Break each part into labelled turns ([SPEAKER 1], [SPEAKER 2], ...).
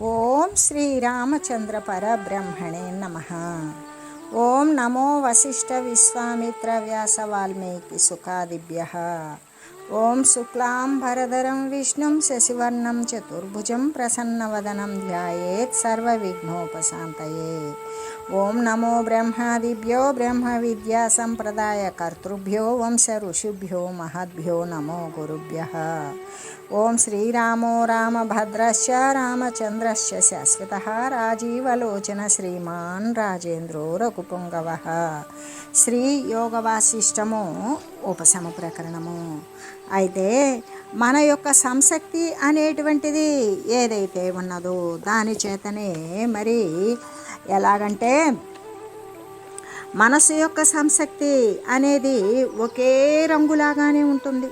[SPEAKER 1] ఓం శ్రీరామచంద్ర పరబ్రహ్మణే నమః. ఓం నమో వశిష్ఠ విశ్వామిత్ర వ్యాస వాల్మీకి సుఖాదిభ్యః. ఓం శుక్లాంబరధరం విష్ణుం శశివర్ణం చతుర్భుజం ప్రసన్నవదనం ధ్యాయేత్ సర్వవిఘ్నోపశాంతయే. ఓం నమో బ్రహ్మాదిభ్యో బ్రహ్మ విద్యా సంప్రదాయ కర్తృభ్యో వంశ ఋషిభ్యో మహద్భ్యో నమో గురుభ్యః. ఓం శ్రీరామో రామభద్రశ్చ రామచంద్రశ్చ శాశ్వతః రాజీవలోచన శ్రీమాన్ రాజేంద్రో రఘుపుంగవః. శ్రీ యోగ వాసిష్టము ఉపశమ ప్రకరణము. అయితే మన యొక్క సంశక్తి అనేటువంటిది ఏదైతే ఉన్నదో దాని చేతనే మరి ఎలాగంటే మనసు యొక్క సంశక్తి అనేది ఒకే రంగులాగానే ఉంటుంది.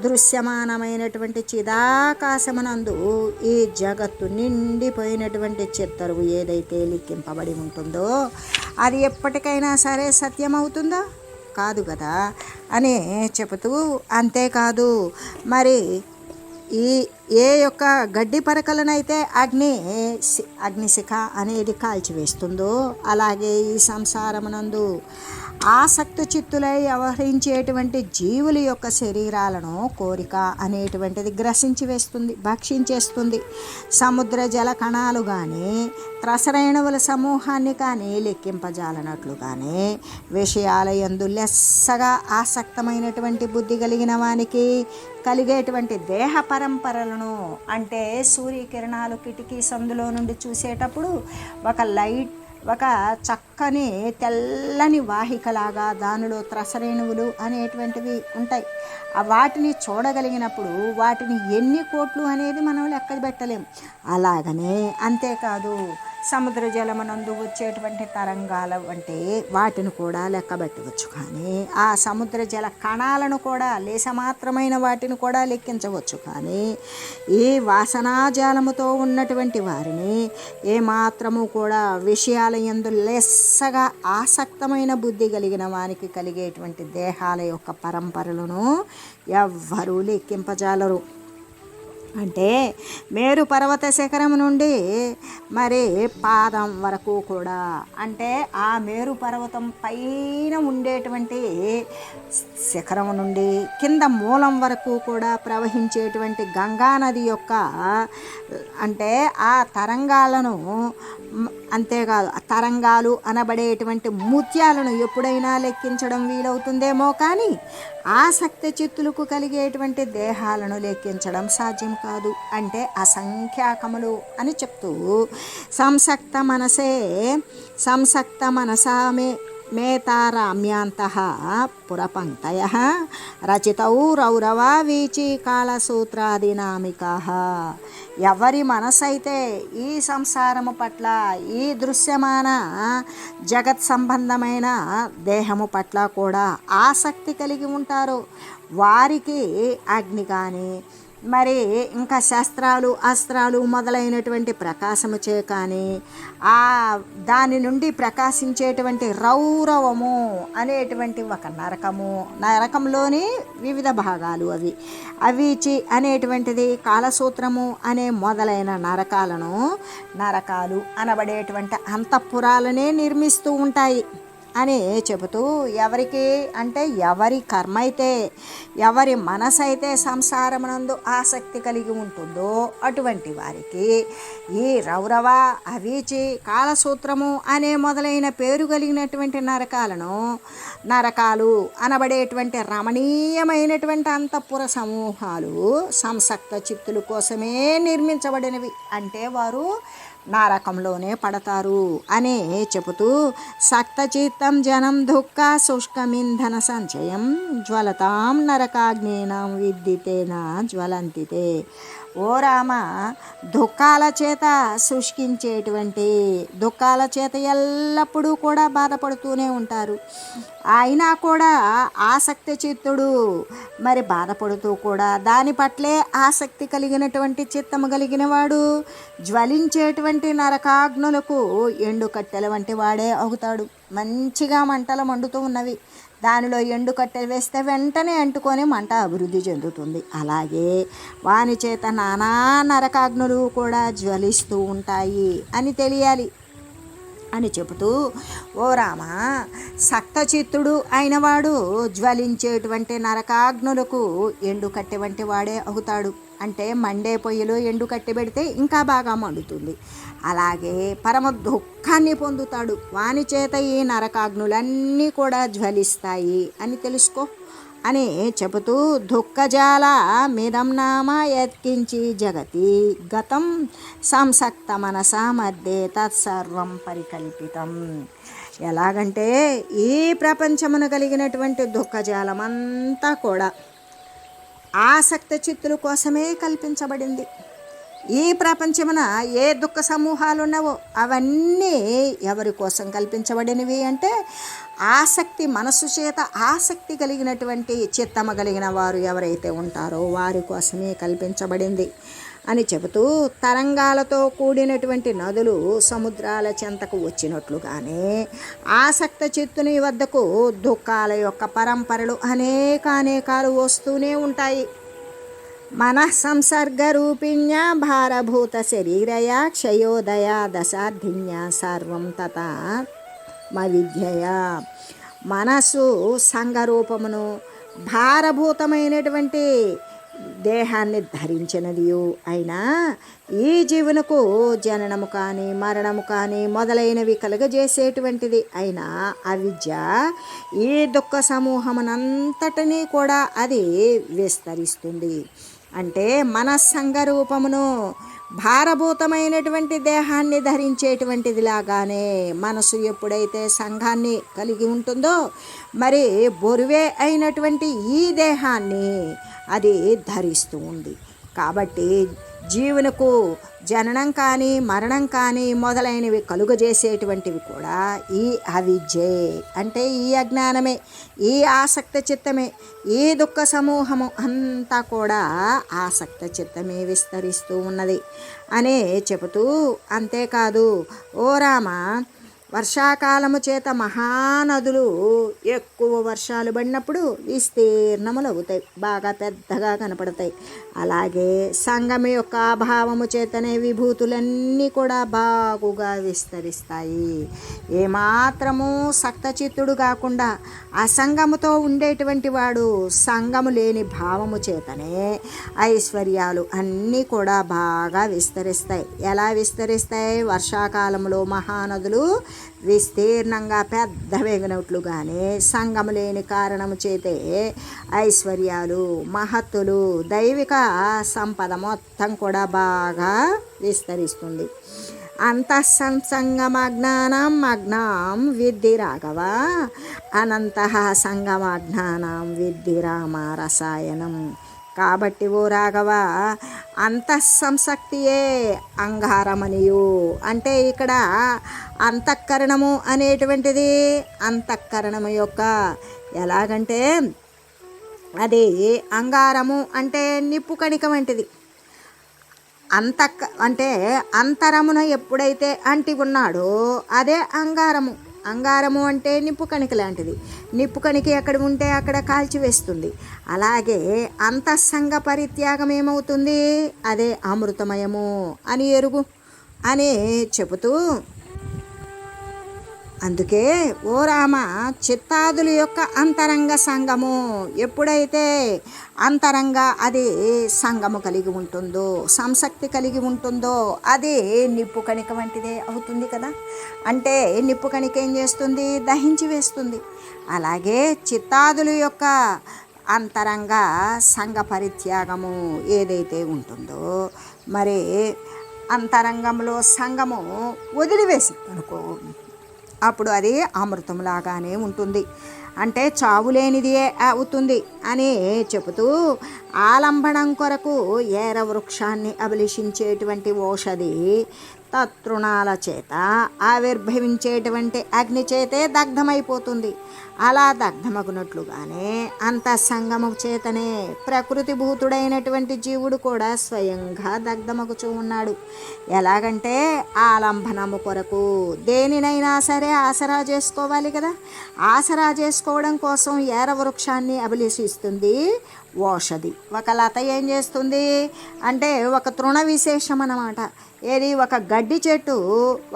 [SPEAKER 1] దృశ్యమానమైనటువంటి చిదాకాశమునందు ఈ జగత్తు నిండిపోయినటువంటి చిత్తరువు ఏదైతే లిఖింపబడి ఉంటుందో అది ఎప్పటికైనా సరే సత్యమవుతుందా? కాదు కదా అని చెబుతూ, అంతేకాదు మరి ఏ యొక్క గడ్డి పరకలనైతే అగ్నిశిఖ అనేది కాల్చివేస్తుందో అలాగే ఈ సంసారమునందు ఆసక్తి చిత్తులై వ్యవహరించేటువంటి జీవుల యొక్క శరీరాలను కోరిక అనేటువంటిది గ్రసించి వేస్తుంది, భక్షించేస్తుంది. సముద్ర జల కణాలు కానీ త్రసరేణువుల సమూహాన్ని కానీ లెక్కింపజాలనట్లుగానే విషయాల యందు లెస్సగా ఆసక్తమైనటువంటి బుద్ధి కలిగిన వానికి కలిగేటువంటి దేహ పరంపరలను, అంటే సూర్యకిరణాలు కిటికీ సందులో నుండి చూసేటప్పుడు ఒక చక్కని తెల్లని వాహికలాగా దానిలో త్రసరేణువులు అనేటువంటివి ఉంటాయి. వాటిని చూడగలిగినప్పుడు వాటిని ఎన్ని కోట్లు అనేది మనం లెక్క పెట్టలేం. అలాగనే అంతేకాదు సముద్ర జలమునందు వచ్చేటువంటి తరంగాల వంటి వాటిని కూడా లెక్క పెట్టవచ్చు. కానీ ఆ సముద్ర జల కణాలను కూడా లేసమాత్రమైన వాటిని కూడా లెక్కించవచ్చు. కానీ ఈ వాసనాజాలముతో ఉన్నటువంటి వారిని ఏమాత్రము కూడా విషయాల యందు లెస్సగా ఆసక్తమైన బుద్ధి కలిగిన వారికి కలిగేటువంటి దేహాల యొక్క పరంపరలను ఎవ్వరూ లెక్కింపజాలరు. అంటే మేరు పర్వత శిఖరం నుండి మరి పాదం వరకు కూడా, అంటే ఆ మేరు పర్వతం పైన ఉండేటువంటి శిఖరం నుండి కింద మూలం వరకు కూడా ప్రవహించేటువంటి గంగా నది యొక్క అంటే ఆ తరంగాలను, అంతేకాదు ఆ తరంగాలు అనబడేటువంటి ముత్యాలను ఎప్పుడైనా లెక్కించడం వీలవుతుందేమో కానీ ఆసక్తి చిత్తులకు కలిగేటువంటి దేహాలను లెక్కించడం సాధ్యం కాదు. అంటే అసంఖ్యాకములు అని చెప్తూ సంసక్త మనసామే మేతారామ్యాంతః పురపంక్తయః రచితౌ రౌరవా వీచి కాళసూత్రాదినామికాః. ఎవరి మనసైతే ఈ సంసారము పట్ల, ఈ దృశ్యమాన జగత్ సంబంధమైన దేహము పట్ల కూడా ఆసక్తి కలిగి ఉంటారో వారికి అగ్ని కానీ మరి ఇంకా శస్త్రాలు అస్త్రాలు మొదలైనటువంటి ప్రకాశము చే కానీ దాని నుండి ప్రకాశించేటువంటి రౌరవము అనేటువంటి ఒక నరకంలోని వివిధ భాగాలు అవీచి అనేటువంటిది కాలసూత్రము అనే మొదలైన నరకాలు అనబడేటువంటి అంతఃపురాలనే నిర్మిస్తూ ఉంటాయి అని చెబుతూ, ఎవరికి అంటే ఎవరి కర్మ అయితే, ఎవరి మనసైతే సంసారమునందు ఆసక్తి కలిగి ఉంటుందో అటువంటి వారికి ఈ రౌరవ అవీచి కాలసూత్రము అనే మొదలైన పేరు కలిగినటువంటి నరకాలు అనబడేటువంటి రమణీయమైనటువంటి అంతఃపుర సమూహాలు సంసక్త చిత్తుల కోసమే నిర్మించబడినవి. అంటే వారు నరకంలోనే పడతారు అని చెబుతూ, సక్తచిత్తం జనం దుఃఖ శుష్కమింధన సంచయం జ్వలతాం నరకాగ్నేనాం విద్యుతేన జ్వలంతితే. ఓ రామ, దుఃఖాల చేత దుఃఖాల చేత ఎల్లప్పుడూ కూడా బాధపడుతూనే ఉంటారు. అయినా కూడా ఆసక్తి చిత్తుడు మరి బాధపడుతూ కూడా దాని పట్లే ఆసక్తి కలిగినటువంటి చిత్తము కలిగిన వాడు జ్వలించేటువంటి నరకాగ్నులకు ఎండు కట్టెల వంటి వాడే అవుతాడు. మంచిగా మంటలు మండుతూ ఉన్నవి, దానిలో ఎండు కట్టె వేస్తే వెంటనే అంటుకొని మంట అభివృద్ధి చెందుతుంది. అలాగే వాని చేత నానా నరకాగ్నులు కూడా జ్వలిస్తూ ఉంటాయి అని తెలియాలి అని చెబుతూ, ఓ రామ, సక్తచిత్తుడు అయినవాడు జ్వలించేటువంటి నరకాగ్నులకు ఎండుకట్టె వంటి వాడే అవుతాడు. అంటే మండే పొయ్యిలో ఎండుకట్టె పెడితే ఇంకా బాగా మండుతుంది. అలాగే పరమ దుఃఖాన్ని పొందుతాడు. వాని చేత ఈ నరకాగ్నులన్నీ కూడా జ్వలిస్తాయి అని తెలుసుకో అని చెబుతూ, దుఃఖజాల మిదం నామ యత్కించి జగతి గతం సంసక్త మనసా మధ్యే తత్సర్వం పరికల్పితం. ఎలాగంటే ఈ ప్రపంచమును కలిగినటువంటి దుఃఖజాలం అంతా కూడా ఆసక్త చిత్తుల కోసమే కల్పించబడింది. ఈ ప్రపంచమున ఏ దుఃఖ సమూహాలు ఉన్నావో అవన్నీ ఎవరి కోసం కల్పించబడినవి అంటే ఆసక్తి, మనసు చేత ఆసక్తి కలిగినటువంటి చిత్తమ కలిగిన వారు ఎవరైతే ఉంటారో వారి కోసమే కల్పించబడింది అని చెబుతూ, తరంగాలతో కూడినటువంటి నదులు సముద్రాల చెంతకు వచ్చినట్లుగానే ఆసక్త చిత్తుని వద్దకు దుఃఖాల యొక్క పరంపరలు అనేకానేకాలు వస్తూనే ఉంటాయి. మనఃసంసర్గరూపిణ్య భారభూత శరీరయ క్షయోదయ దశార్థిన్య సర్వం తథా విద్యయ. మనసు సంగరూపమును భారభూతమైనటువంటి దేహాన్ని ధరించినదియు అయినా ఈ జీవునకు జననము కానీ మరణము కానీ మొదలైనవి కలుగజేసేటువంటిది అయినా అవిద్య ఈ దుఃఖ సమూహమునంతటినీ కూడా అది విస్తరిస్తుంది. అంటే మనస్సంగ రూపమును భారభూతమైనటువంటి దేహాన్ని ధరించేటువంటిది లాగానే మనసు ఎప్పుడైతే సంఘాన్ని కలిగి ఉంటుందో మరి బొరువే అయినటువంటి ఈ దేహాన్ని అది ధరిస్తూ ఉంది. కాబట్టి జీవునకు జననం కానీ మరణం కానీ మొదలైనవి కలుగజేసేటువంటివి కూడా ఈ అవిద్యే. అంటే ఈ అజ్ఞానమే, ఈ ఆసక్త చిత్తమే, ఈ దుఃఖ సమూహము అంతా కూడా ఆసక్త చిత్తమే విస్తరిస్తూ ఉన్నది అనే చెబుతూ, అంతేకాదు ఓ రామ, వర్షాకాలము చేత మహానదులు ఎక్కువ వర్షాలు పడినప్పుడు విస్తీర్ణములు అవుతాయి, బాగా పెద్దగా కనపడతాయి. అలాగే సంగము యొక్క అభావము చేతనే విభూతులన్నీ కూడా బాగుగా విస్తరిస్తాయి. ఏమాత్రము సక్తచిత్తుడు కాకుండా అసంగముతో ఉండేటువంటి వాడు సంగము లేని భావము చేతనే ఐశ్వర్యాలు అన్నీ కూడా బాగా విస్తరిస్తాయి. ఎలా విస్తరిస్తాయి? వర్షాకాలంలో మహానదులు విస్తీర్ణంగా పెద్ద వేగినట్లుగానే సంగము లేని కారణము చేతే ఐశ్వర్యాలు, మహత్తులు, దైవిక సంపద మొత్తం కూడా బాగా విస్తరిస్తుంది. అంతఃసంగమజ్ఞానం అజ్ఞాం విద్ధి రాఘవ, అనంతః సంగమజ్ఞానం విద్ధి రామ రసాయనం. కాబట్టి ఓ రాఘవ, అంతఃసంసక్తియే అంగారమనియు. అంటే ఇక్కడ అంతఃకరణము అనేటువంటిది అంతఃకరణము యొక్క ఎలాగంటే అది అంగారము అంటే నిప్పు కణిక వంటిది. అంటే అంతరమున ఎప్పుడైతే అంటి ఉన్నాడో అదే అంగారము. అంగారము అంటే నిప్పు కణిక లాంటిది. నిప్పు కణిక ఎక్కడ ఉంటే అక్కడ కాల్చివేస్తుంది. అలాగే అంతఃసంగ పరిత్యాగం ఏమవుతుంది? అదే అమృతమయము అని ఎరుగు అని చెబుతూ, అందుకే ఓ రామ, చిత్తాదుల యొక్క అంతరంగ సంగము ఎప్పుడైతే అంతరంగ అది సంగము కలిగి ఉంటుందో, సంసక్తి కలిగి ఉంటుందో అది నిప్పు కణిక వంటిదే అవుతుంది కదా. అంటే నిప్పు కణిక ఏం చేస్తుంది? దహించి వేస్తుంది. అలాగే చిత్తాదుల యొక్క అంతరంగ సంగ పరిత్యాగము ఏదైతే ఉంటుందో మరి అంతరంగంలో సంగము వదిలివేసింది అనుకో, అప్పుడు అది అమృతంలాగానే ఉంటుంది. అంటే చావులేనిది అవుతుంది అని చెబుతూ, ఆలంబనం కొరకు ఏర వృక్షాన్ని అభిలషించేటువంటి ఓషధి తృణాల చేత ఆవిర్భవించేటువంటి అగ్ని చేతే దగ్ధమైపోతుంది. అలా దగ్ధమగునట్లుగానే అంతఃసంగము చేతనే ప్రకృతి భూతుడైనటువంటి జీవుడు కూడా స్వయంగా దగ్ధమగుచూ ఉన్నాడు. ఎలాగంటే ఆలంబనము కొరకు దేనినైనా సరే ఆసరా చేసుకోవాలి కదా. ఆసరా చేసుకోవడం కోసం ఏర వృక్షాన్ని అభిలషిస్తుంది ఓషధి. ఒక లత ఏం చేస్తుంది అంటే ఒక తృణ విశేషం అన్నమాట. ఏది ఒక గడ్డి చెట్టు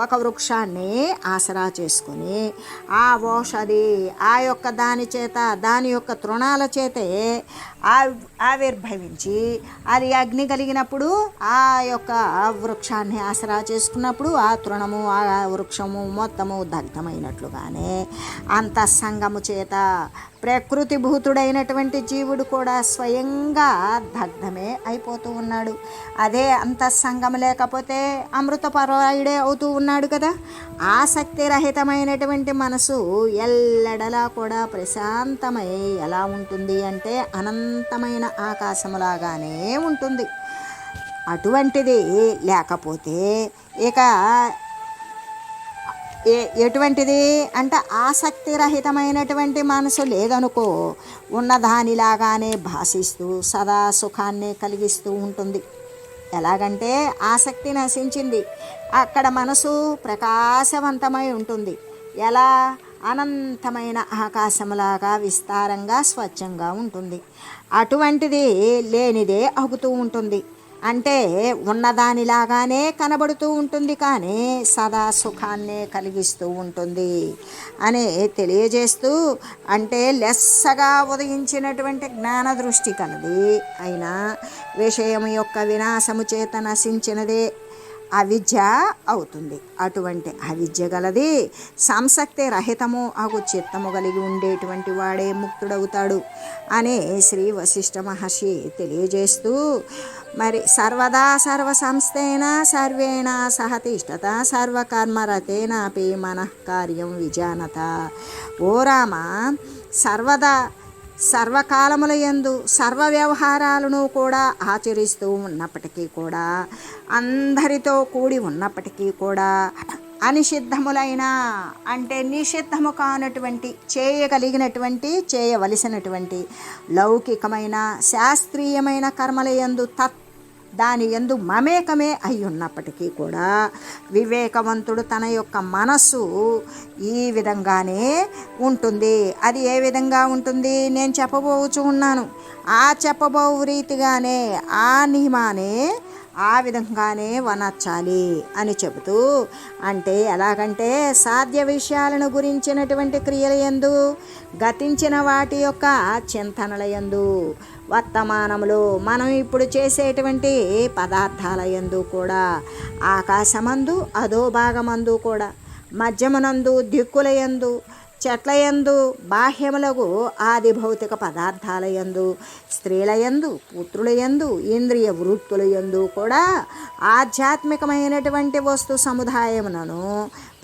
[SPEAKER 1] ఒక వృక్షాన్ని ఆసరా చేసుకొని ఆ ఓషధి ఆ యొక్క దాని చేత దాని యొక్క తృణాల చేతే ఆవిర్భవించి అది అగ్ని కలిగినప్పుడు ఆ యొక్క వృక్షాన్ని ఆసరా చేసుకున్నప్పుడు ఆ తృణము ఆ వృక్షము మొత్తము దగ్ధమైనట్లుగానే అంతఃసంగము చేత ప్రకృతి భూతుడైనటువంటి జీవుడు కూడా స్వయంగా దగ్ధమే అయిపోతూ ఉన్నాడు. అదే అంతఃసంగం లేకపోతే అమృతపరాయుడే అవుతూ ఉన్నాడు కదా. ఆసక్తి రహితమైనటువంటి మనసు ఎల్లడలా కూడా ప్రశాంతమై ఎలా ఉంటుంది అంటే అనంతమైన ఆకాశములాగానే ఉంటుంది. అటువంటిది లేకపోతే ఇక ఎటువంటిది అంటే ఆసక్తి రహితమైనటువంటి మనసు లేదనుకో, ఉన్నదానిలాగానే భాషిస్తూ సదా సుఖాన్ని కలిగిస్తూ ఉంటుంది. ఎలాగంటే ఆసక్తి నశించింది, అక్కడ మనసు ప్రకాశవంతమై ఉంటుంది. ఎలా? అనంతమైన ఆకాశంలాగా విస్తారంగా స్వచ్ఛంగా ఉంటుంది. అటువంటిది లేనిదే అగుతూ ఉంటుంది. అంటే ఉన్నదానిలాగానే కనబడుతూ ఉంటుంది కానీ సదా సుఖాన్నే కలిగిస్తూ ఉంటుంది అని తెలియజేస్తూ, అంటే లెస్సగా ఉదయించినటువంటి జ్ఞాన దృష్టి కలది అయినా విషయం యొక్క వినాశము చేత నశించినదే అవిద్య అవుతుంది. అటువంటి అవిద్య గలది సంసక్తి రహితము అగు చిత్తము కలిగి ఉండేటువంటి వాడే ముక్తుడవుతాడు అని శ్రీ వశిష్ఠ మహర్షి తెలియజేస్తూ, మరి సర్వదా సర్వ సంస్థేన సర్వేణ సహతిష్టత సర్వకర్మరతేనాపి మనఃకార్యం విజానత. ఓ రామ, సర్వదా సర్వకాలముల యందు సర్వ వ్యవహారాలను కూడా ఆచరిస్తూ ఉన్నప్పటికీ కూడా, అందరితో కూడి ఉన్నప్పటికీ కూడా అనిషిద్ధములైన అంటే నిషిద్ధము కానటువంటి చేయగలిగినటువంటి చేయవలసినటువంటి లౌకికమైన శాస్త్రీయమైన కర్మల యందు దాని యందు మమేకమే అయి ఉన్నప్పటికీ కూడా వివేకవంతుడు తన యొక్క మనస్సు ఈ విధంగానే ఉంటుంది. అది ఏ విధంగా ఉంటుంది నేను చెప్పబోచు ఉన్నాను. ఆ చెప్పబో రీతిగానే ఆ నియమానే ఆ విధంగానే వనర్చాలి అని చెబుతూ, అంటే ఎలాగంటే సాధ్య విషయాలను గురించినటువంటి క్రియల యందు, గతించిన వాటి యొక్క చింతనల యందు, వర్తమానములు మనం ఇప్పుడు చేసేటువంటి పదార్థాల యందు కూడా, ఆకాశమందు అదో భాగమందు కూడా, మధ్యమునందు దిక్కుల యందు, చెట్లయందు, బాహ్యములకు ఆది భౌతిక పదార్థాలయందు, స్త్రీలయందు, పుత్రులయందు, ఇంద్రియ వృత్తులయందు కూడా ఆధ్యాత్మికమైనటువంటి వస్తు సముదాయములను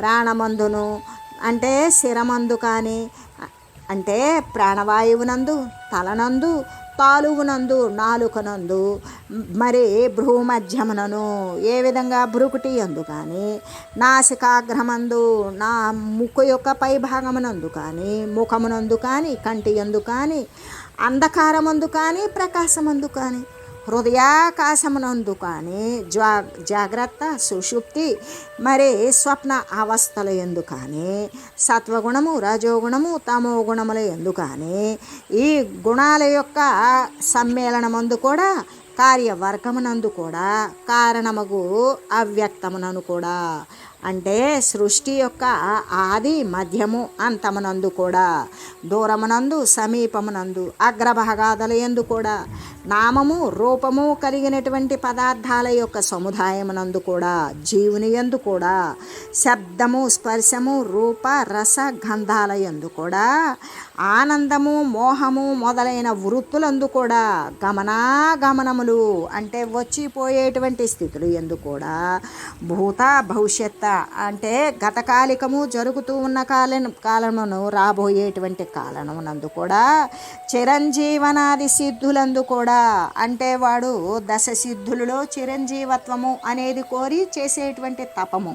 [SPEAKER 1] ప్రాణమందును అంటే శిరమందు కానీ, అంటే ప్రాణవాయువునందు, తలనందు, తాలువునందు, నాలుకనందు, మరి భ్రూమధ్యమునను ఏ విధంగా భ్రుకుటి యందు కానీ, నాసికాగ్రమందు నా ముక్కు యొక్క పై భాగమునందు కానీ, ముఖమునందు కానీ, కంటి యందు కానీ, అంధకారమందు కానీ, ప్రకాశమందు కానీ, హృదయాకాశమునందు కానీ, జాగ్రత్త సుషుప్తి మరి స్వప్న అవస్థల యందు కానీ, సత్వగుణము రజోగుణము తమో గుణముల యందు కానీ, ఈ గుణాల యొక్క సమ్మేళనమందు కూడా, కార్యవర్గమునందు కూడా, కారణమగు అవ్యక్తమునను కూడా, అంటే సృష్టి యొక్క ఆది మధ్యము అంతమునందు కూడా, దూరమునందు సమీపమునందు అగ్రభాగాదుల యందు కూడా, నామము రూపము కలిగినటువంటి పదార్థాల యొక్క సముదాయమునందు కూడా, జీవుని యందు కూడా, శబ్దము స్పర్శము రూప రస గంధాల యందు కూడా, ఆనందము మోహము మొదలైన వృత్తులందు కూడా, గమనాగమనములు అంటే వచ్చిపోయేటువంటి స్థితులు యందు కూడా, భూత భవిష్యత్ అంటే గతకాలికము జరుగుతూ ఉన్న కాలమును రాబోయేటువంటి కాలమునందు కూడా, చిరంజీవనాది సిద్ధులందు కూడా, అంటే వాడు దశ సిద్ధులలో చిరంజీవత్వము అనేది కోరి చేసేటువంటి తపము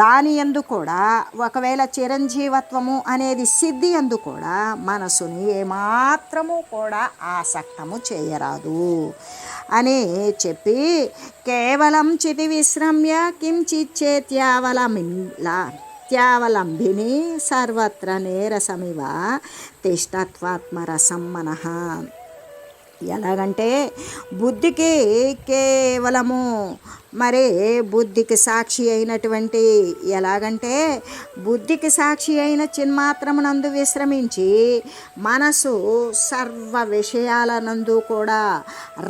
[SPEAKER 1] దాని యందు కూడా, ఒకవేళ చిరంజీవత్వము అనేది సిద్ధి యందు కూడా మనసుని ఏమాత్రము కూడా ఆసక్తము చేయరాదు అని చెప్పి, కేవలం చితి విశ్రమ్య కించిచ్చేత్యావలమిలా నిత్యావలంబిని సర్వత్ర నేరసమివ తిష్టత్వాత్మరసం మనః. ఎలాగంటే బుద్ధికి కేవలము మరి బుద్ధికి సాక్షి అయినటువంటి ఎలాగంటే బుద్ధికి సాక్షి అయిన చిన్మాత్రమునందు విశ్రమించి మనసు సర్వ విషయాలనందు కూడా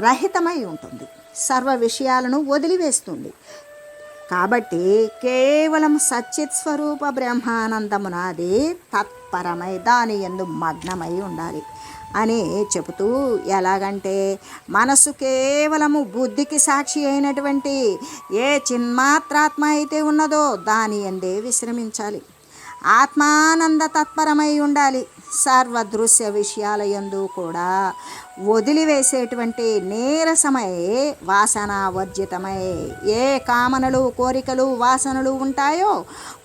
[SPEAKER 1] రహితమై ఉంటుంది, సర్వ విషయాలను వదిలివేస్తుంది. కాబట్టి కేవలం సచ్చిత్ స్వరూప బ్రహ్మానందమునాది తత్పరమై దాని యందు మగ్నమై ఉండాలి అని చెబుతూ, ఎలాగంటే మనసు కేవలము బుద్ధికి సాక్షి అయినటువంటి ఏ చిన్మాత్రాత్మ అయితే ఉన్నదో దాని యందే విశ్రమించాలి. ఆత్మానంద తత్పరమై ఉండాలి. సర్వదృశ్య విషయాల యందు కూడా వదిలివేసేటువంటి నీరసమై వాసనావర్జితమై ఏ కామనలు కోరికలు వాసనలు ఉంటాయో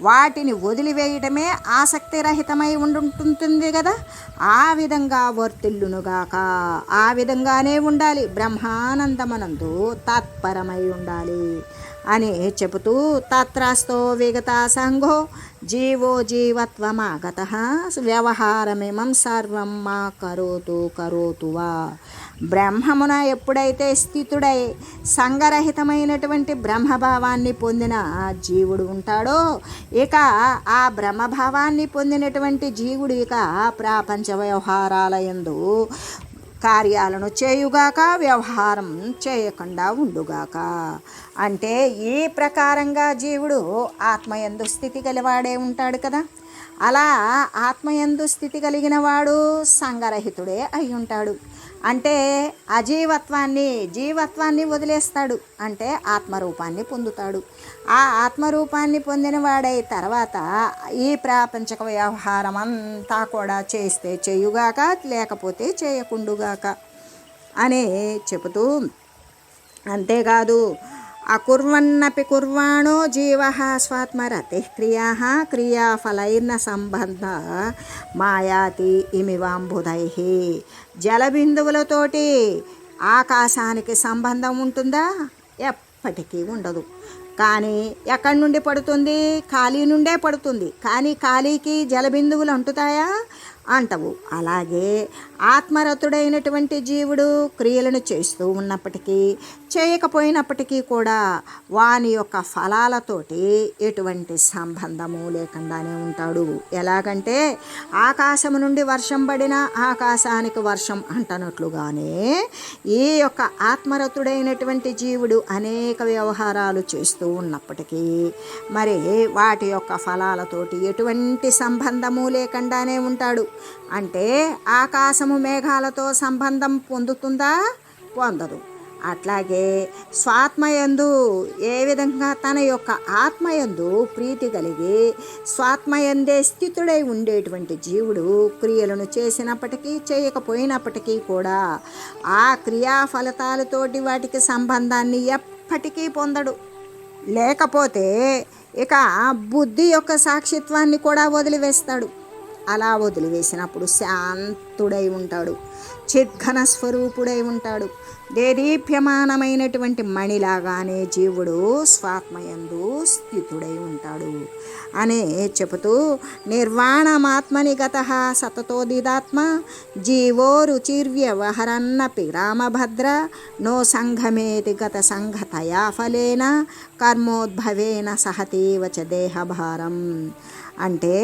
[SPEAKER 1] వాటిని వదిలివేయటమే ఆసక్తి రహితమై ఉంటుంటుంది కదా, ఆ విధంగా వర్తిల్లునుగాక. ఆ విధంగానే ఉండాలి, బ్రహ్మానందమనందు తత్పరమై ఉండాలి అని చెబుతూ, తత్రాస్తో విగత సంఘో జీవో జీవత్వమాగత వ్యవహారమిమం సర్వం మా కరోతు వా. బ్రహ్మమున ఎప్పుడైతే స్థితుడై సంగరహితమైనటువంటి బ్రహ్మభావాన్ని పొందిన జీవుడు ఉంటాడో, ఇక ఆ బ్రహ్మభావాన్ని పొందినటువంటి జీవుడు ఇక ప్రాపంచ వ్యవహారాల యందు కార్యాలను చేయుగాక, వ్యవహారం చేయకుండా ఉండుగాక. అంటే ఈ ప్రకారంగా జీవుడు ఆత్మయందు స్థితి కలివాడే ఉంటాడు కదా. అలా ఆత్మయందు స్థితి కలిగిన వాడు సంగరహితుడే అయి ఉంటాడు. అంటే జీవత్వాన్ని వదిలేస్తాడు, అంటే ఆత్మరూపాన్ని పొందుతాడు. ఆ ఆత్మరూపాన్ని పొందిన వాడై తర్వాత ఈ ప్రాపంచక వ్యవహారం అంతా కూడా చేస్తే చేయుగాక, లేకపోతే చేయకుండుగాక అని చెబుతూ, అంతేకాదు అకుర్వన్నపి కుర్వాణో జీవ స్వాత్మరతి క్రియాఫలైర్న సంబంధ మాయాతి ఇమివాంబుధై. జలబిందువులతోటి ఆకాశానికి సంబంధం ఉంటుందా? ఎప్పటికీ ఉండదు. కానీ ఎక్కడి నుండి పడుతుంది? ఖాళీ నుండే పడుతుంది. కానీ ఖాళీకి జలబిందువులు అంటుతాయా? అంటవు. అలాగే ఆత్మరతుడైనటువంటి జీవుడు క్రియలను చేస్తూ ఉన్నప్పటికీ చేయకపోయినప్పటికీ కూడా వాని యొక్క ఫలాలతోటి ఎటువంటి సంబంధము లేకుండానే ఉంటాడు. ఎలాగంటే ఆకాశము నుండి వర్షం పడినా ఆకాశానికి వర్షం అంటనట్లుగానే ఈ యొక్క ఆత్మరతుడైనటువంటి జీవుడు అనేక వ్యవహారాలు చేస్తూ ఉన్నప్పటికీ మరి వాటి యొక్క ఫలాలతోటి ఎటువంటి సంబంధము లేకుండానే ఉంటాడు. అంటే ఆకాశము మేఘాలతో సంబంధం పొందుతుందా? పొందదు. అట్లాగే స్వాత్మయందు ఏ విధంగా తన యొక్క ఆత్మయందు ప్రీతి కలిగి స్వాత్మయందే స్థితుడై ఉండేటువంటి జీవుడు క్రియలను చేసినప్పటికీ చేయకపోయినప్పటికీ కూడా ఆ క్రియా ఫలితాలతోటి వాటికి సంబంధాన్ని ఎప్పటికీ పొందడు. లేకపోతే ఇక బుద్ధి యొక్క సాక్షిత్వాన్ని కూడా వదిలివేస్తాడు. అలా వదిలివేసినప్పుడు శాంతుడై ఉంటాడు, చిద్ఘన స్వరూపుడై ఉంటాడు. దేదీప్యమానమైనటువంటి మణిలాగానే జీవుడు స్వాత్మయందు స్థితుడై ఉంటాడు అని చెబుతూ, నిర్వాణమాత్మని గతః సతతోదిదాత్మ జీవో రుచిర్వ్యవహరన్నపి రామభద్ర నో సంఘమేతి గత సంఘతయా ఫలేన కర్మోద్భవేన సహతీవ చ దేహభారం. అంటే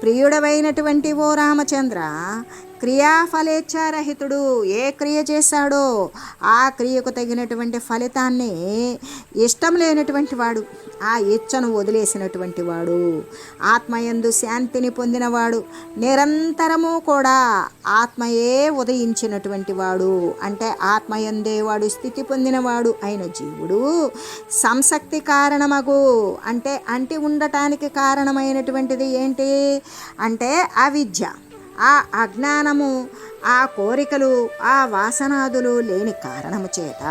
[SPEAKER 1] ప్రియుడవైనటువంటి ఓ రామచంద్ర, క్రియాఫలేచ్ఛారహితుడు ఏ క్రియ చేశాడో ఆ క్రియకు తగినటువంటి ఫలితాన్ని ఇష్టం లేనటువంటి వాడు, ఆ ఇచ్చను వదిలేసినటువంటి వాడు, ఆత్మయందు శాంతిని పొందినవాడు, నిరంతరము కూడా ఆత్మయే ఉదయించినటువంటి వాడు, అంటే ఆత్మయందే వాడు స్థితి పొందినవాడు అయిన జీవుడు సంసక్తి కారణమగు, అంటే అంటి ఉండటానికి కారణమైనటువంటిది ఏంటి అంటే అవిద్య, ఆ అజ్ఞానము, ఆ కోరికలు, ఆ వాసనాదులు లేని కారణము చేత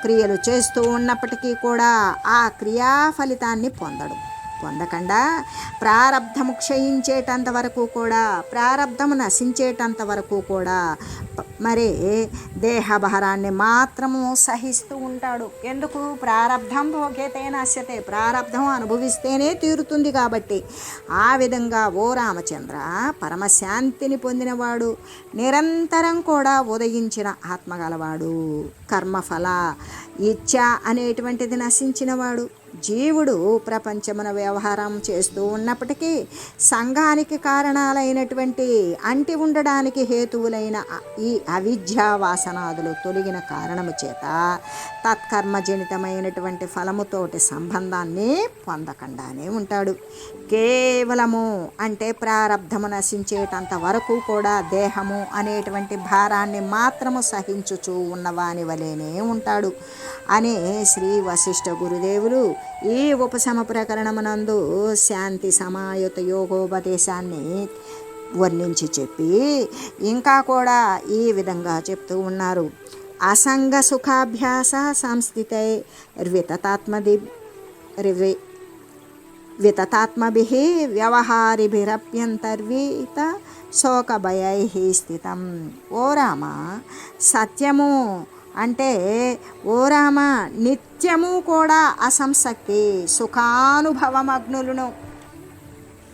[SPEAKER 1] క్రియలు చేస్తూ ఉన్నప్పటికీ కూడా ఆ క్రియా ఫలితాన్ని పొందడు. పొందకుండా ప్రారబ్ధము క్షయించేటంత వరకు కూడా, ప్రారబ్ధము నశించేటంత వరకు కూడా మరి దేహభారాన్ని మాత్రము సహిస్తూ ఉంటాడు. ఎందుకు? ప్రారబ్ధం భోగేతే నశ్యతే, ప్రారబ్ధం అనుభవిస్తేనే తీరుతుంది కాబట్టి. ఆ విధంగా ఓ రామచంద్ర, పరమశాంతిని పొందినవాడు, నిరంతరం కూడా ఉదయించిన ఆత్మగలవాడు, కర్మఫల ఇచ్ఛ అనేటువంటిది నశించినవాడు, జీవుడు ప్రపంచమున వ్యవహారం చేస్తూ ఉన్నప్పటికీ సంఘానికి కారణాలైనటువంటి అంటి ఉండడానికి హేతువులైన ఈ అవిద్యా వాసనాదులు తొలగిన కారణము చేత తత్కర్మజనితమైనటువంటి ఫలముతోటి సంబంధాన్ని పొందకుండానే ఉంటాడు. కేవలము అంటే ప్రారబ్ధము నశించేటంత వరకు కూడా దేహము అనేటువంటి భారాన్ని మాత్రము సహించుచూ ఉన్నవాని వలెనే ఉంటాడు అని శ్రీ వశిష్ఠ గురుదేవులు ఈ ఉపశమ ప్రకరణమునందు శాంతి సమాయుత యోగోపదేశాన్ని వర్ణించి చెప్పి ఇంకా కూడా ఈ విధంగా చెప్తూ ఉన్నారు. అసంగ సుఖాభ్యాస సంస్థితై వితతాత్మభిః వ్యవహారిభిరప్యంతర్విత శోకభయై స్థితం. ఓ రామ, సత్యము అంటే ఓ రామ, నిత్యము కూడా అసంశక్తి సుఖానుభవమగ్నులను.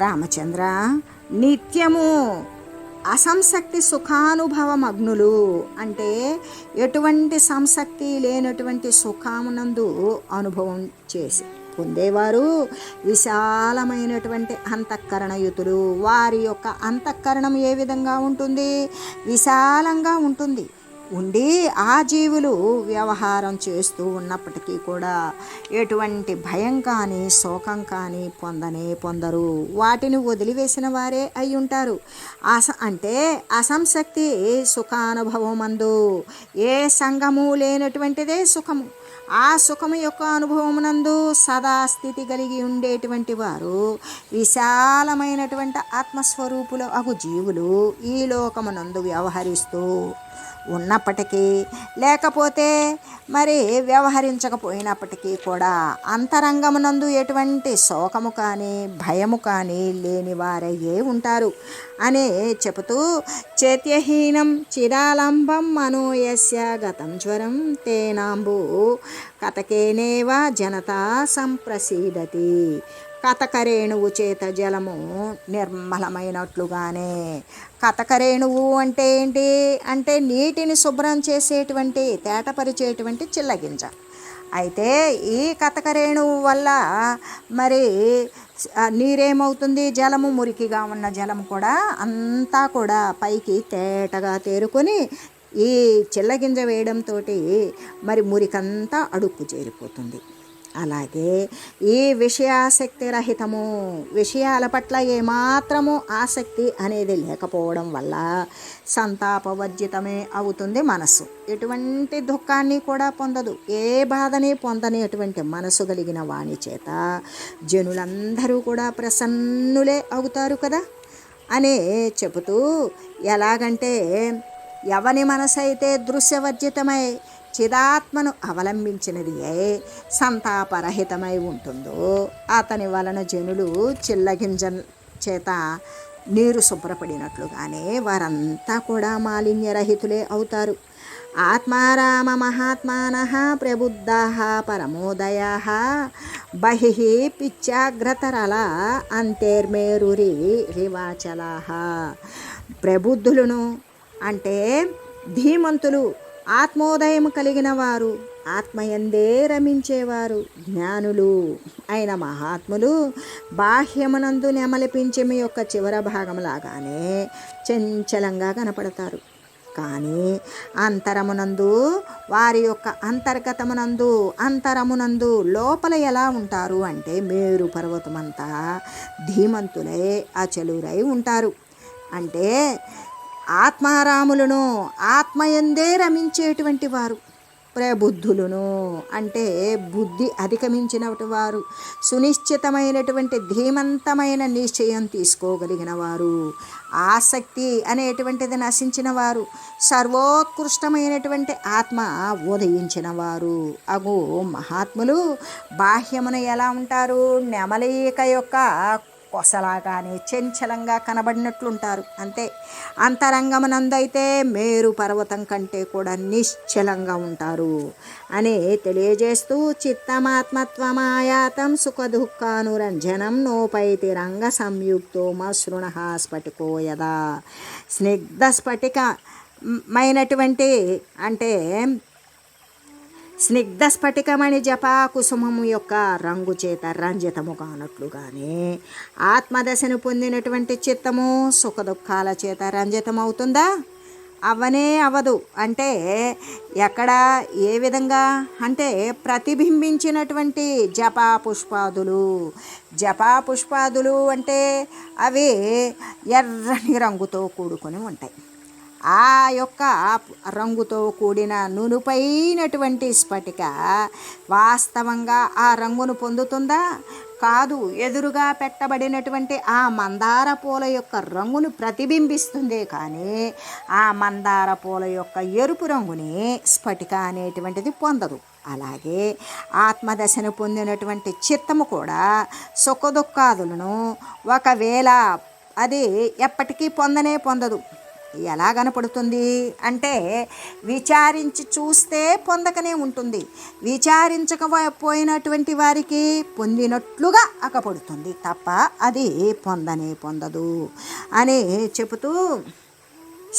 [SPEAKER 1] రామచంద్ర, నిత్యము అసంశక్తి సుఖానుభవమగ్నులు అంటే ఎటువంటి సంశక్తి లేనటువంటి సుఖమునందు అనుభవం చేసి పొందేవారు విశాలమైనటువంటి అంతఃకరణయుతులు. వారి యొక్క అంతఃకరణం ఏ విధంగా ఉంటుంది? విశాలంగా ఉంటుంది. ఉండి ఆ జీవులు వ్యవహారం చేస్తూ ఉన్నప్పటికీ కూడా ఎటువంటి భయం కానీ శోకం కానీ పొందరు. వాటిని వదిలివేసిన వారే అయి ఉంటారు. అంటే అసంశక్తి సుఖానుభవమందు ఏ సంగము లేనటువంటిదే సుఖము. ఆ సుఖము యొక్క అనుభవమునందు సదాస్థితి కలిగి ఉండేటువంటి వారు విశాలమైనటువంటి ఆత్మస్వరూపులు అగు జీవులు ఈ లోకమునందు వ్యవహరిస్తూ ఉన్నప్పటికీ, లేకపోతే మరి వ్యవహరించకపోయినప్పటికీ కూడా అంతరంగమునందు ఎటువంటి శోకము కానీ భయము కానీ లేని వారయ్యే ఉంటారు అని చెబుతూ, చైత్యహీనం చిరాలంబం మనోయస్య గతం జ్వరం తేనాంబు కతకేనేవ జనతా సంప్రసీదతి. కతకరేణువు చేత జలము నిర్మలమైనట్లుగానే. కతకరేణువు అంటే ఏంటి అంటే నీటిని శుభ్రం చేసేటువంటి తేటపరిచేటువంటి చిల్లగింజ. అయితే ఈ కతకరేణువు వల్ల మరి నీరేమవుతుంది? జలము, మురికిగా ఉన్న జలము కూడా అంతా కూడా పైకి తేటగా తేరుకొని ఈ చిల్లగింజ వేయడంతో మరి మురికంతా అడుక్కు చేరిపోతుంది. అలాగే ఈ విషయాసక్తి రహితము, విషయాల పట్ల ఏమాత్రము ఆసక్తి అనేది లేకపోవడం వల్ల సంతాపవర్జితమే అవుతుంది మనస్సు. ఎటువంటి దుఃఖాన్ని కూడా పొందదు, ఏ బాధని పొందనేటువంటి మనసు కలిగిన వాని చేత జనులందరూ కూడా ప్రసన్నులే అవుతారు కదా అని చెబుతూ, ఎలాగంటే ఎవని మనసైతే దృశ్యవర్జితమై చిదాత్మను అవలంబించినది సంతాపరహితమై ఉంటుందో అతని వలన జనులు చిల్లగింజ చేత నీరు శుభ్రపడినట్లుగానే వారంతా కూడా మాలిన్యరహితులే అవుతారు. ఆత్మారామ మహాత్మానః ప్రబుద్ధాః పరమోదయాః బహిః పిచ్చాగ్రతరల అంతేర్మేరురి రివాచలాః. ప్రబుద్ధులను అంటే ధీమంతులు, ఆత్మోదయము కలిగిన వారు, ఆత్మయందే రమించేవారు, జ్ఞానులు అయిన మహాత్ములు బాహ్యమునందు నెమలిపించమి యొక్క చివర భాగంలాగానే చంచలంగా కనపడతారు. కానీ అంతరమునందు, వారి యొక్క అంతరమునందు లోపల ఎలా ఉంటారు అంటే మేరు పర్వతమంతా ధీమంతులై అచలురై ఉంటారు. అంటే ఆత్మారాములను ఆత్మయందే రమించేటువంటి వారు, ప్రబుద్ధులను అంటే బుద్ధి అధిగమించినటువంటి వారు, సునిశ్చితమైనటువంటి ధీమంతమైన నిశ్చయం తీసుకోగలిగిన వారు, ఆసక్తి అనేటువంటిది నశించిన వారు, సర్వోత్కృష్టమైనటువంటి ఆత్మ ఉదయించిన వారు అగు మహాత్ములు బాహ్యమున ఎలా ఉంటారు? నెమలిక యొక్క కొసలాగానే చంచలంగా కనబడినట్లుంటారు, అంతే. అంతరంగమునందైతే మేరు పర్వతం కంటే కూడా నిశ్చలంగా ఉంటారు అని తెలియజేస్తూ, చిత్తమాత్మత్వమాయాతం సుఖ దుఃఖానురంజనం నోపైతి రంగ సంయుక్తో మసృణ స్ఫటికో యదా. స్నిగ్ధ స్ఫటికమైనటువంటి అంటే స్నిగ్ధ స్ఫటికమణి జపా కుసుమము యొక్క రంగు చేత రంజితము కానట్లుగానే ఆత్మదశను పొందినటువంటి చిత్తము సుఖ దుఃఖాల చేత రంజితమవుతుందా? అవనే అవదు. అంటే ఎక్కడ ఏ విధంగా అంటే ప్రతిబింబించినటువంటి జపా పుష్పాదులు అంటే అవి ఎర్రని రంగుతో కూడుకొని ఉంటాయి. ఆ యొక్క రంగుతో కూడిన నునుపైనటువంటి స్ఫటిక వాస్తవంగా ఆ రంగును పొందుతుందా? కాదు. ఎదురుగా పెట్టబడినటువంటి ఆ మందార పూల యొక్క రంగును ప్రతిబింబిస్తుంది, కానీ ఆ మందార పూల యొక్క ఎరుపు రంగుని స్ఫటిక అనేటువంటిది పొందదు. అలాగే ఆత్మదశను పొందినటువంటి చిత్తము కూడా సుఖదుఖాదులను ఒకవేళ అది ఎప్పటికీ పొందదు. ఎలా కనపడుతుంది అంటే విచారించి చూస్తే పొందకనే ఉంటుంది, విచారించకపోయినటువంటి వారికి పొందినట్లుగా అకపడుతుంది తప్ప అది పొందదు అని చెబుతూ,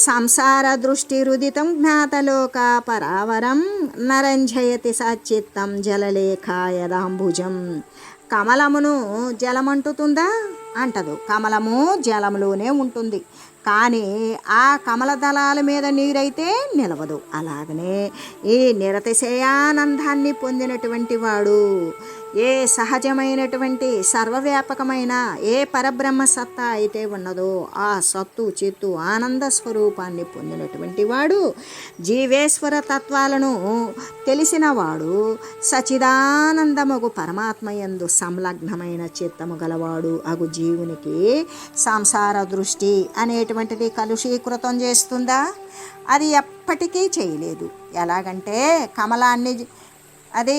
[SPEAKER 1] సంసార దృష్టి రుదితం జ్ఞాతలోక పరావరం నరంజయతి సచ్చిత్తం జలలేఖాయదాంబుజం. కమలమును జలమంటుతుందా? అంటదు. కమలము జలంలోనే ఉంటుంది, కానీ ఆ కమల దళాల మీద నీరైతే నిలవదు. అలాగనే ఈ నిరతిశయానందాన్ని పొందినటువంటి వాడు ఏ సహజమైనటువంటి సర్వవ్యాపకమైన ఏ పరబ్రహ్మ సత్తా అయితే ఉన్నదో ఆ సత్తు చిత్తు ఆనంద స్వరూపాన్ని పొందినటువంటి వాడు, జీవేశ్వర తత్వాలను తెలిసినవాడు, సచిదానందమగు పరమాత్మయందు సంలగ్నమైన చిత్తము గలవాడు అగు జీవునికి సంసార దృష్టి అనేటువంటిది కలుషీకృతం చేస్తుందా? అది ఎప్పటికీ చేయలేదు. ఎలాగంటే కమలాన్ని, అది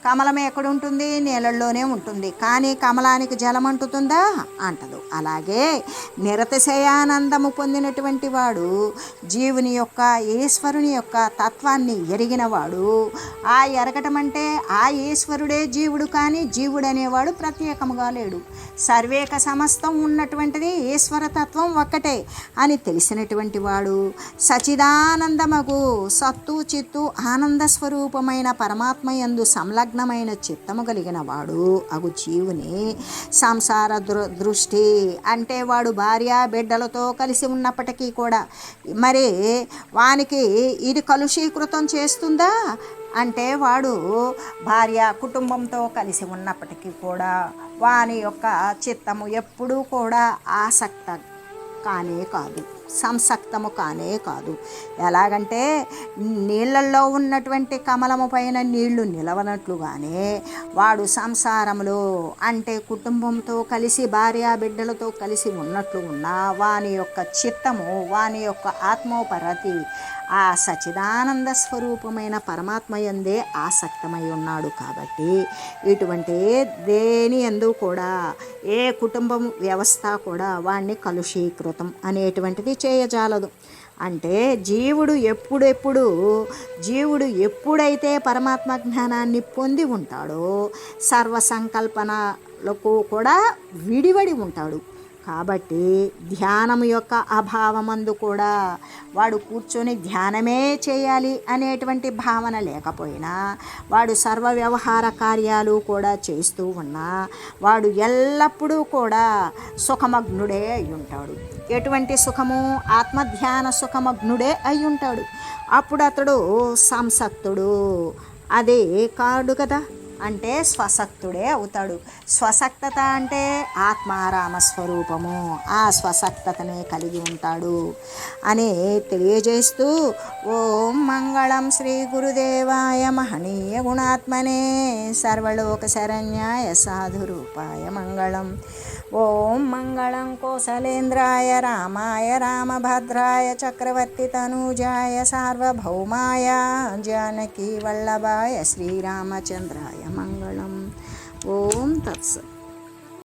[SPEAKER 1] కమలం ఎక్కడుంటుంది? నీళ్ళల్లోనే ఉంటుంది, కానీ కమలానికి జలం అంటుతుందా? అంటదు. అలాగే నిరతిశయానందము పొందినటువంటి వాడు, జీవుని యొక్క ఈశ్వరుని యొక్క తత్వాన్ని ఎరిగినవాడు. ఆ ఎరగటం అంటే ఆ ఈశ్వరుడే జీవుడు, కానీ జీవుడు అనేవాడు ప్రత్యేకముగా లేడు. సర్వేక సమస్తం ఉన్నటువంటిది ఈశ్వరతత్వం ఒక్కటే అని తెలిసినటువంటి వాడు, సచిదానందమగు సత్తు చిత్తు ఆనంద స్వరూపమైన పరమాత్మ యందు సంలగ్నమైన చిత్తము కలిగిన వాడు అగు జీవుని సంసార దృష్టి అంటే వాడు భార్య బిడ్డలతో కలిసి ఉన్నప్పటికీ కూడా మరి వానికి ఇది కలుషీకృతం చేస్తుందా? అంటే వాడు భార్య కుటుంబంతో కలిసి ఉన్నప్పటికీ కూడా వాని యొక్క చిత్తము ఎప్పుడూ కూడా సంసక్తము కానే కాదు. ఎలాగంటే నీళ్ళల్లో ఉన్నటువంటి కమలము పైన నీళ్లు నిలవనట్లుగానే వాడు సంసారంలో అంటే కుటుంబంతో కలిసి భార్య బిడ్డలతో కలిసి ఉన్నట్లు ఉన్నా వాని యొక్క చిత్తము, వాని యొక్క ఆత్మోపరతి ఆ సచిదానంద స్వరూపమైన పరమాత్మయందే ఆసక్తమై ఉన్నాడు. కాబట్టి ఇటువంటి దేని యందు కూడా ఏ కుటుంబం వ్యవస్థ కూడా వాణ్ణి కలుషీకృతం అనేటువంటిది చేయజాలదు. అంటే జీవుడు ఎప్పుడైతే పరమాత్మ జ్ఞానాన్ని పొంది ఉంటాడో సర్వ సంకల్పనలకు కూడా విడివడి ఉంటాడు. కాబట్టి ధ్యానము యొక్క అభావమందు కూడా వాడు కూర్చొని ధ్యానమే చేయాలి అనేటువంటి భావన లేకపోయినా వాడు సర్వ వ్యవహార కార్యాలు కూడా చేస్తూ ఉన్నా వాడు ఎల్లప్పుడూ కూడా సుఖమగ్నుడే అయి ఉంటాడు. ఎటువంటి సుఖము? ఆత్మధ్యాన సుఖమగ్నుడే అయి ఉంటాడు. అప్పుడు అతడు సంసక్తుడు అదే కాడు కదా. అంటే స్వసక్తుడే అవుతాడు. స్వసక్తత అంటే ఆత్మారామ స్వరూపము, ఆ స్వసక్తతనే కలిగి ఉంటాడు అని తెలియజేస్తూ ఓం మంగళం శ్రీ గురుదేవాయ మహనీయ గుణాత్మనే సర్వలోక శరణ్యాయ సాధురూపాయ మంగళం. ఓం మంగళం కోసలేంద్రాయ రామాయ రామభద్రాయ చక్రవర్తి తనూజాయ సార్వభౌమాయ జానకీ వల్లభాయ శ్రీరామచంద్రాయ మంగళం. ఓం తత్సత్.